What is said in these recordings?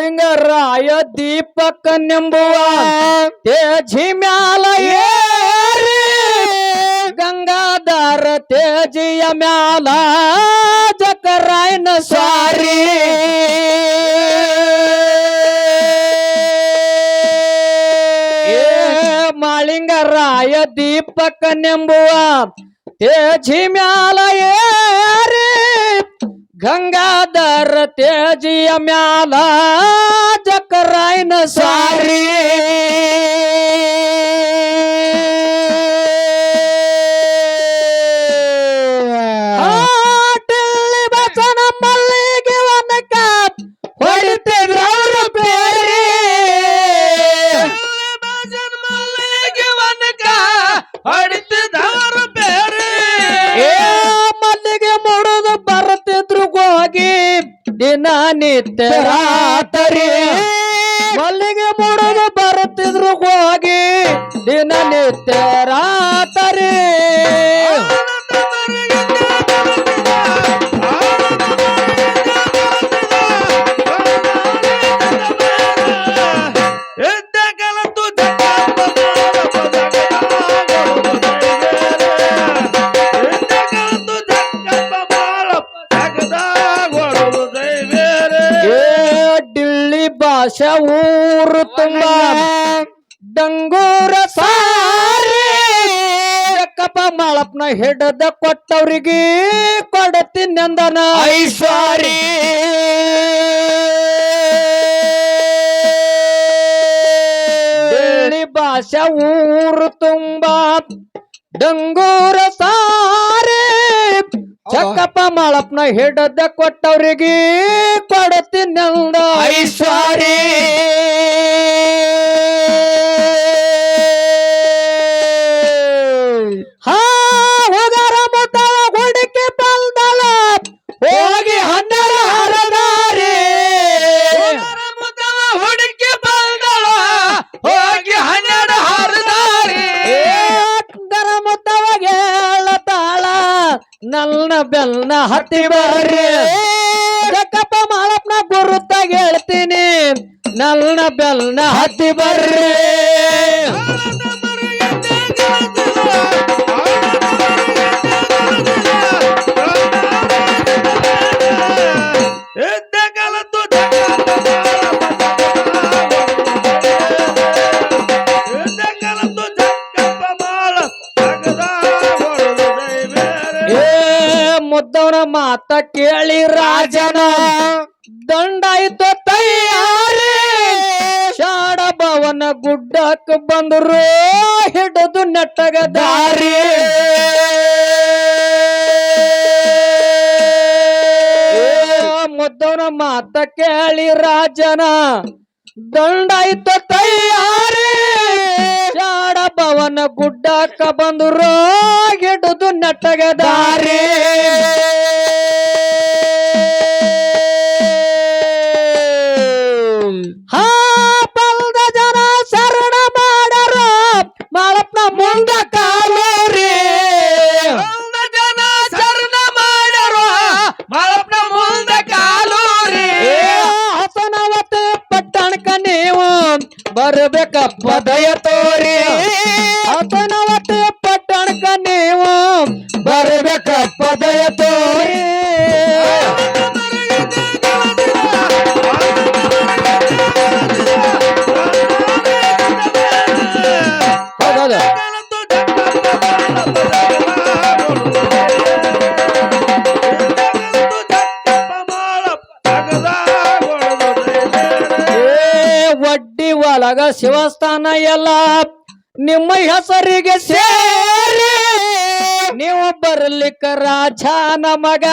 ಮಾಳಿಂಗರಾಯ ದೀಪಕನೆಂಬುವ ತೇಜಿ ಮ್ಯಾಲ ಏರಿ ಗಂಗಾಧರ ತೇಜಿಯ ಮ್ಯಾಲ ಜಕರಾಯನ ಸಾರಿ ಮಾಳಿಂಗರಾಯ ದೀಪಕನೆಂಬುವ ತೇಜಿ ಮ್ಯಾಲ ಏರಿ ಗಂಗಾಧರ ತೇಜಿಯ ಮ್ಯಾಲ ಜಕರಾಯನ ಸಾರಿ ಹಾಟಲ್ಲಿ ಬಸನ ಮಲ್ಲಿಗೆ ವನಕ ಹೊಡಿತಿದ್ರವ್ರು ಬೇರೆ ಬಸನ ಮಲ್ಲಿಗೆ ವನಕ ಹೊಡಿತಿದ್ದವರು ಬೇರೆ ಮಲ್ಲಿಗೆ ಮುಡಿದು ಬರುತ್ತಿದ್ರು ಹೋಗಿ ದಿನನಿತ್ಯ ರಾತ್ರಿ ಮಲ್ಲಿಗೆ ಮುಡಿದು ಬರುತ್ತಿದ್ರು ಹೋಗಿ ದಿನನಿತ್ಯ ರಾತ್ರಿ ಭಾಷೆ ಊರು ತುಂಬ ಡಂಗೂರ ಸಾರಿ ಕಪ್ಪ ಮಾಳಪ್ಪನ ಹಿಡದ ಕೊಟ್ಟವ್ರಿಗೆ ಕೊಡತಿನೆಂದನ ಐಶ್ವರಿ ಭಾಷೆ ಊರು ತುಂಬ ಡಂಗೂರ ಸಾರಿ ಚಕ್ಕಪ್ಪ ಮಾಳಪ್ಪನ ಹಿಡದ ಕೊಟ್ಟವ್ರಿಗೆ ಕೊಡತಿನೆಂದ ಐಶ್ವರಿ ಹಾ ಹೋಗಾರ ಮತ ಹುಡುಕಿ ಬಲ್ದಳ ಹೋಗಿ 12 ಹರದಾರಿ ಹುಡುಕಿ ಬಲ್ದಳ ಹೋಗಿ 12 ಹರದಾರಿ ಗರಮತವಾಗ ಹೇಳತಾಳ ನನ್ನ ಬೆಲ್ನ ಹತ್ತಿ ಬರ್ರಿ ಕಪ್ಪ ಮಾಳಪ್ಪನ ಗುರುತಾಗ ಹೇಳ್ತೀನಿ ನನ್ನ ಬೆಲ್ನ ಹತ್ತಿ ಬರ್ರಿ ಮುದ್ದವನ ಮಾತ ಕೇಳಿ ರಾಜನ ದಂಡಾಯ್ತು ತಯಾರಿ ಶಾಡ ಭವನ ಗುಡ್ಡಕ್ಕೆ ಬಂದರು ಹಿಡಿದು ನೆಟ್ಟಗ ದಾರಿ ಮುದ್ದವನ ಮಾತ ಕೇಳಿ ರಾಜನ ದಂಡಾಯ್ತು ತಯಾರಿ ಶಾಡ ಭವನ ಗುಡ್ಡಕ್ಕ ಬಂದರು ಹಿಡಿದು ನೆಟ್ಟಗ ದಾರಿ ಹಾ ಬಲ್ದ ಜನ ಶರಣ ಮಾಡರ ಮಾಳಪ್ಪನ ಮುಂದ ಕಾಲೂರಿ ಜನ ಶರಣ ಮಾಡರ ಮಾಳಪ್ಪನ ಮುಂದ ಕಾಲೂರಿ ಹಸನವತಿ ಪಟ್ಟಣಕ ನೀವು ಬರ್ಬೇಕಪ್ಪ ದಯ ತೋರಿ ಹಸನವತಿ ಪಟ್ಟಣಕ ನೀವು ಬರ್ಬೇಕಪ್ಪ ದಯ ತೋರಿ ವಡ್ಡಿ ಒಳಗ ಶಿವಸ್ಥಾನ ಎಲ್ಲ ನಿಮ್ಮ ಹೆಸರಿಗೆ ಸೇರಿ ನೀವು ಬರ್ಲಿಕ್ಕ ರಾಜ ನಮಗ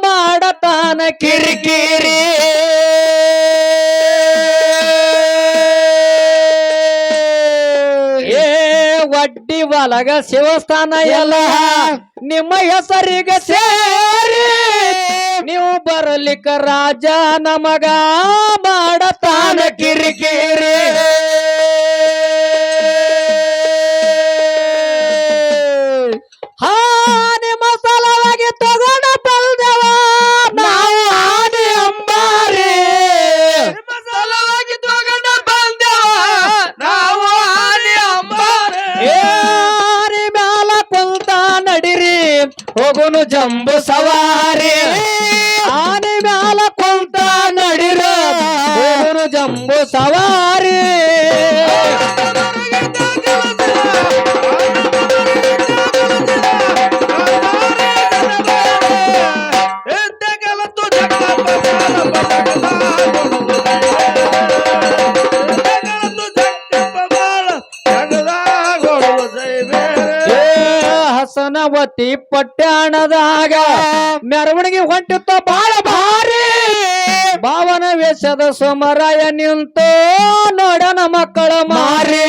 ಮಾಡತಾನ ಕಿರಿಕಿರಿ ವಡ್ಡಿ ಒಳಗ ಶಿವಸ್ಥಾನ ಎಲ್ಲ ನಿಮ್ಮ ಹೆಸರಿಗೆ ಸೇರಿ ನೀವು ಬರಲಿಕ್ಕ ರಾಜ ನಮಗ ಮಾಡತಾನ ಕಿರಿಕಿರಿ ಹಾ ನಿಮ್ಮ ಸಲವಾಗಿ ತಗೊಂಡ ಬಲ್ದವ ನಾವು ಆನೆ ಅಂಬಾರಿ ನಿಮ್ಮ ಹೋಗುನು ಜಂಬು ಸವಾರಿ ಆನೆ ಮ್ಯಾಲ ಕುಂತ ನಡಿರ ಹೋಗುನು ಜಂಬು ಸವಾರಿ ಹಸನವತಿ ಪಟ್ಟಣದಾಗ ಮೆರವಣಿಗೆ ಹೊಂಟಿತ್ತು ಬಾಳ ಭಾರಿ ಭಾವನ ವೇಷದ ಸೋಮರಾಯ ನಿಂತು ನೋಡನ ಮಕ್ಕಳ ಮಾರಿ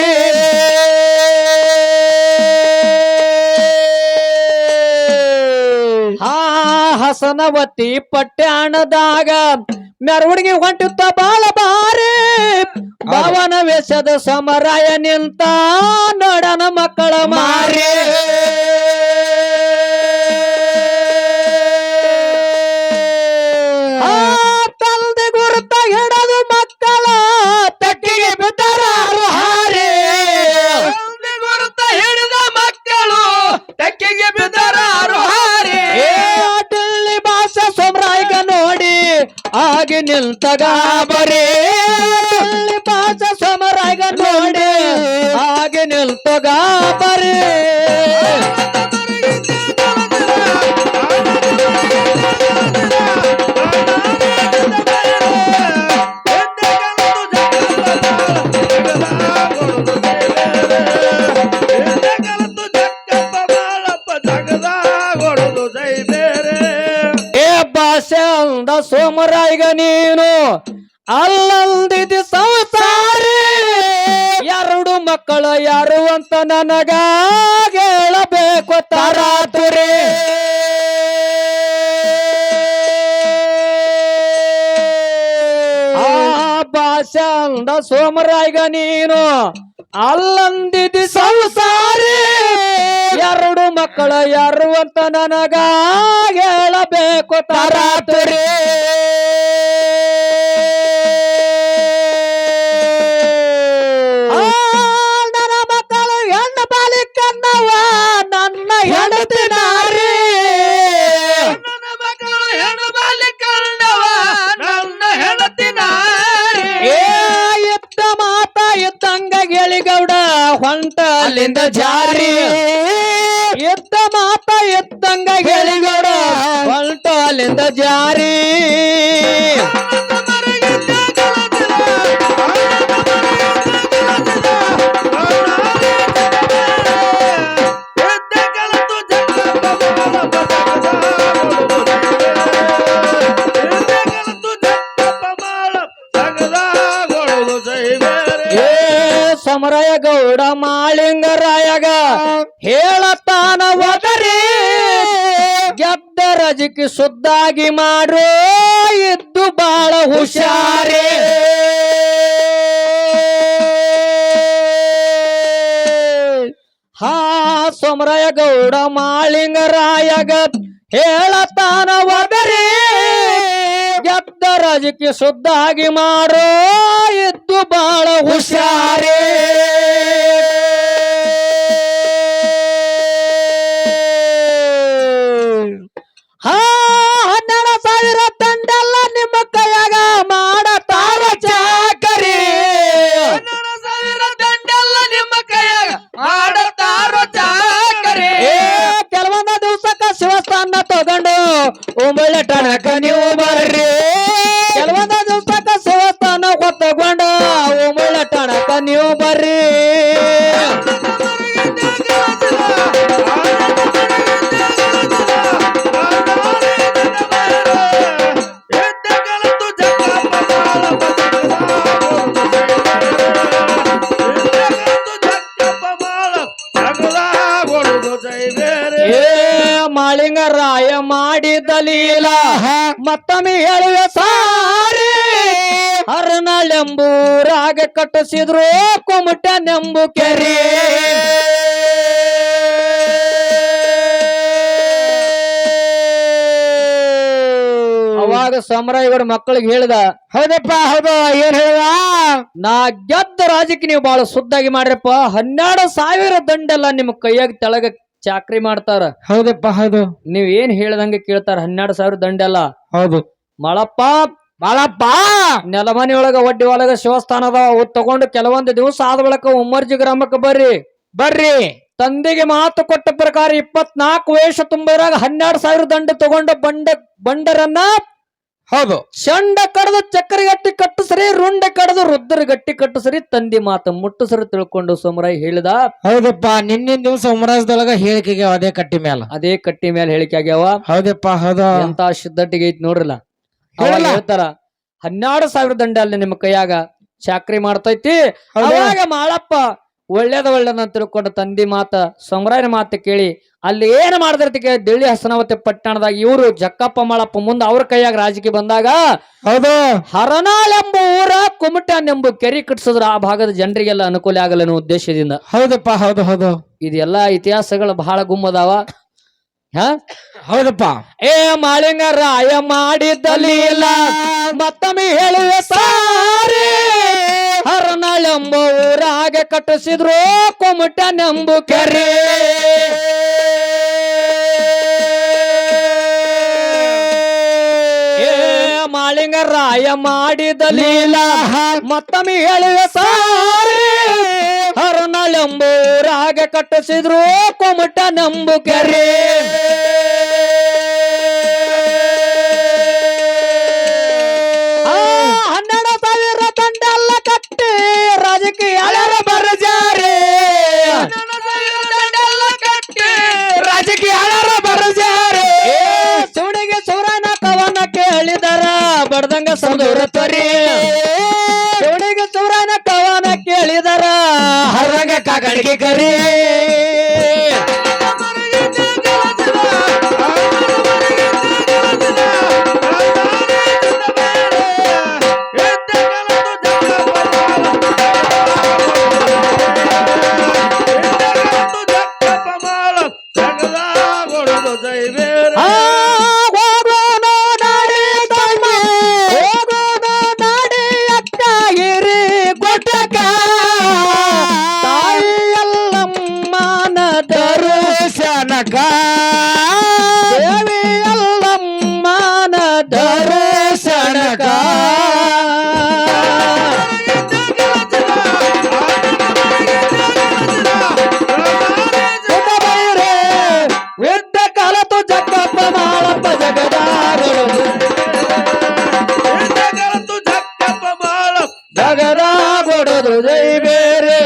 ಹಸನವತಿ ಪಟ್ಟಣದಾಗ ಮೆರವಣಿಗೆ ಹೊಂಟಿತ್ತ ಬಾಳ ಭಾರಿ ಭಾವನ ವೇಷದ ಸಮರಾಯ ನಿಂತ ನೋಡನ ಮಕ್ಕಳ ಮಾರಿ ತಂದೆ ಗುರುತ ಹಿಡದು ಮಕ್ಕಳ ತಟ್ಟಿಗೆ ಬಿದ್ದರಾರು ಹಾರಿ ಗುರುತ ಹಿಡಿದ ಮಕ್ಕಳು ತಕ್ಕಿಗೆ ಬಿದ್ದರಾರು ಹಾರಿ ಅಟಲ್ಲಿ ಭಾಷಾ ಸೋಮರಾಯಗ ನೋಡಿ ಆಗಿ ನಿಂತ ಗಾಬರಿ ಭಾಷಾ ಸೋಮರಾಯಗ ನೋಡಿ ಆಗಿ ನಿಂತ ಗಾಬರಿ ಅಂದ ಸೋಮರಾಯಗ ನೀನು ಅಲ್ಲಂದಿದಿ ಸಂಸಾರಿ ಎರಡು ಮಕ್ಕಳು ಯಾರು ಅಂತ ನನಗ ಹೇಳಬೇಕು ತರಾತುರಿ ಆ ಭಾಷೆ ಅಂದ ಸೋಮರಾಯಗ ನೀನು ಅಲ್ಲಂದಿದಿ ಸಂಸಾರಿ ಎರಡು ಮಕ್ಕಳ ಯಾರು ಅಂತ ನನಗ ಹೇಳಬೇಕು ತರಾತುರಿ ನನ್ನ ಮಕ್ಕಳು ಹೆಣ್ಣು ಬಾಲಿಕನ್ನವ ನನ್ನ ಹೆಂಡತಿ ನಾರಿ ನನ್ನ ಮಕ್ಕಳು ಹೆಣ್ಣು ಬಾಲಿಕನ್ನವ ನನ್ನ ಹೆಂಡತಿ ನಾರಿ ಇದ್ದ ಮಾತ ಇದ್ದಂಗ ಗೆಳಿಗೌಡ ಹೊಂಟ ಅಲ್ಲಿಂದ ಜಾರಿ ಎದ್ದ ಮಾತ ಎದ್ದಂಗ ಗೆಳಿಗೌಡ ಹೊಂಟ ಅಲ್ಲಿಂದ ಜಾರಿ ಸಮರಾಯ ಗೌಡ ಮಾಳಿಂಗರಾಯಗ ಹೇಳತಾನ ಒದರಿ ಗೆದ್ದ ರಜಕಿ ಸುದ್ದಾಗಿ ಮಾರೋ ಇದ್ದು ಬಾಳ ಹುಷಾರಿ ಸಮರಾಯ ಗೌಡ ಮಾಳಿಂಗರಾಯಗ ಹೇಳತಾನ ಒದರಿ ಗೆದ್ದ ರಜಕಿ ಸುದ್ದಾಗಿ ಮಾರೋ ಇದ್ದು ಬಾಳ ಹುಷಾರಿ ಹನ್ನೆರಡು ಸಾವಿರ ದಂಡೆಲ್ಲ ನಿಮ್ಮ ಕೈಯಾಗ ಮಾಡತಾರ ಚಾಕರಿ 12,000 ದಂಡೆಲ್ಲ ನಿಮ್ಮ ಕೈಯಾಗ ಮಾಡತಾರ ಚಾಕರಿ ಕೆಲವೊಂದು ದಿವಸಕ್ಕ ಶಿವಸ್ಥಾನ ತಗೊಂಡು ಉಂಬಳ್ಳಿ ಟಣಕ ನೀವು ಬರ್ರಿ ಕೆಲವೊಂದು ದಿವಸಕ್ಕ ಶಿವಸ್ಥಾನ ಹೊತ್ತಗೊಂಡ ಉಂಬಳ್ಳಿ ಟಣಕ ನೀವು ಬರ್ರಿ ಮಾಳಿಂಗರಾಯ ಮಾಡಿದ ಲೀಲ ಮತ್ತೊಮ್ಮೆ ಹೇಳುವೆ ಸಾರಿ ಹರನಳೆಂಬೂರಾಗ ಕಟ್ಟಿಸಿದ್ರು ಕುಮಟನೆಂಬು ಕೆರೆ ಅವಾಗ ಸಮರಾಯಿಗರ ಮಕ್ಕಳಿಗೆ ಹೇಳಿದ ಹೌದಪ್ಪ ಹೌದು ಏನ್ ಹೇಳ್ದ ನಾ ಗೆದ್ದ ರಾಜಕೀಯ ನೀವು ಬಹಳ ಸುದ್ದಾಗಿ ಮಾಡ್ರಪ್ಪ 12,000 ದಂಡೆಲ್ಲ ನಿಮ್ಮ ಕೈಯಾಗ ತೆಳಗ ಚಾಕ್ರಿ ಮಾಡ್ತಾರ. ಹೌದಪ್ಪ ಹೌದು. ನೀವ್ ಏನ್ ಹೇಳ್ದಂಗೆ ಕೇಳ್ತಾರ. 12,000 ದಂಡ ಅಲ್ಲ. ಹೌದು ಮಳಪ್ಪ ಬಾಳಪ್ಪ. ನೆಲಮನಿ ಒಳಗ ಒಡ್ಡಿ ಒಳಗ ಶಿವಸ್ಥಾನದ ತಗೊಂಡು ಕೆಲವೊಂದು ದಿವಸ ಆದ ಬಳಿಕ ಉಮ್ಮರ್ಜಿ ಗ್ರಾಮಕ್ಕೆ ಬರ್ರಿ ತಂದೆಗೆ ಮಾತು ಕೊಟ್ಟ ಪ್ರಕಾರ 24 ವಯಸ್ಸು ತುಂಬಿರಾಗ 12,000 ದಂಡ ತಗೊಂಡು ಬಂಡರನ್ನ ಹೌದು ಚಂಡ ಕಡದು ಚಕ್ಕರಿ ಗಟ್ಟಿ ಕಟ್ಟಿಸ್ರಿ, ರುಂಡ ಕಡದು ರುದ್ರ ಗಟ್ಟಿ ಕಟ್ಟಿಸ್ರಿ, ತಂದಿ ಮಾತು ಮುಟ್ಟಿಸ್ರಿ ತಿಳ್ಕೊಂಡು ಸೋಮರಾಯ್ ಹೇಳಿದ. ಹೌದಪ್ಪ. ನಿನ್ನಿನ ದಿವಸ ಉಮರಾಜದೊಳಗ ಹೇಳಿಕೆಗೆ ಅದೇ ಕಟ್ಟಿ ಮೇಲೆ ಹೇಳಿಕೆ ಆಗ್ಯಾವ. ಹೌದಪ್ಪ ಹೌದು. ಎಂತ ಶುದ್ಧಟ್ಟಿಗೆ ಐತಿ ನೋಡ್ರಲ್ಲ. ಹೇಳ್ತಾರ 12,000 ದಂಡ ಅಲ್ಲಿ ನಿಮ್ಮ ಕೈಯಾಗ ಚಾಕ್ರಿ ಮಾಡ್ತೈತಿ. ಅವಾಗ ಮಾಳಪ್ಪ ಒಳ್ಳೇದ ತಿಳ್ಕೊಂಡು ತಂದಿ ಮಾತ ಸೋಮರಾಯನ ಮಾತು ಕೇಳಿ ಅಲ್ಲಿ ಏನ್ ಮಾಡಿದಿರ್ತಿಗೆ ದಿಳ್ಳಿ ಹಸನಾವತಿ ಪಟ್ಟಣದಾಗ ಇವರು ಜಕ್ಕಪ್ಪ ಮಾಳಪ್ಪ ಮುಂದೆ ಅವ್ರ ಕೈಯಾಗ ರಾಜಕೀಯ ಬಂದಾಗ ಹೌದು ಹರನಾಳ್ ಎಂಬ ಊರ ಕುಮಟನೆಂಬ ಕೆರಿ ಕಟ್ಟಿಸಿದ್ರ ಆ ಭಾಗದ ಜನರಿಗೆಲ್ಲ ಅನುಕೂಲ ಆಗಲ್ಲ ಅನ್ನೋ ಉದ್ದೇಶದಿಂದ. ಹೌದಪ್ಪ ಹೌದು ಹೌದು. ಇದೆಲ್ಲಾ ಇತಿಹಾಸಗಳು ಬಹಳ ಗುಮ್ಮದಾವ. ಹೌದಪ್ಪ. ಏ ಮಾಳಿಂಗರಾಯ ಮಾಡಿದ್ದಲ್ಲಿ ಇಲ್ಲ ಮತ್ತೊಮ್ಮೆ ಹೇಳುವ ಸಾರಿ. ಹರನಾಳೆಂಬ ಊರಾಗ ಕಟ್ಟಿಸಿದ್ರು ಕುಮಟನೆಂಬು ಕೆರೆ. ಏ ಮಾಳಿಂಗರಾಯ ಮಾಡಿದ್ದಲ್ಲಿ ಇಲ್ಲ ಮತ್ತೊಮ್ಮೆ ಹೇಳುವ ಸಾರಿ. ಹರನಾಳೆಂಬ ಊರಾಗ ಕಟ್ಟಿಸಿದ್ರು ಕುಮಟನೆಂಬು ಕೆರೆ. 12,000 ದಂಡ ಎಲ್ಲ ಕಟ್ಟಿ ರಾಜಕೀಯ ಬರಜಾರೆ. ಸುಣಿಗೆ ಸೂರನ ಕವನ ಕೇಳಿದರ ಬಡ್ದಂಗ ಸಂದೂರ ತೊರಿ. ಸುಣಿಗೆ ಸೂರನ ಕವನ ಕೇಳಿದರ ಹರಂಗ ಕಾಗಡಿಗೆ ಕರಿ. ದೇವಿಯಲ್ಲಮ್ಮನ ದರ್ಶನಕ ವಿದ್ದ ಕಲತು ಜಕ್ಕಪ್ಪ ಮಾಳಪ್ಪ ಜಗದಾಗೊಡದು ಜೈ ಬೇರೆ.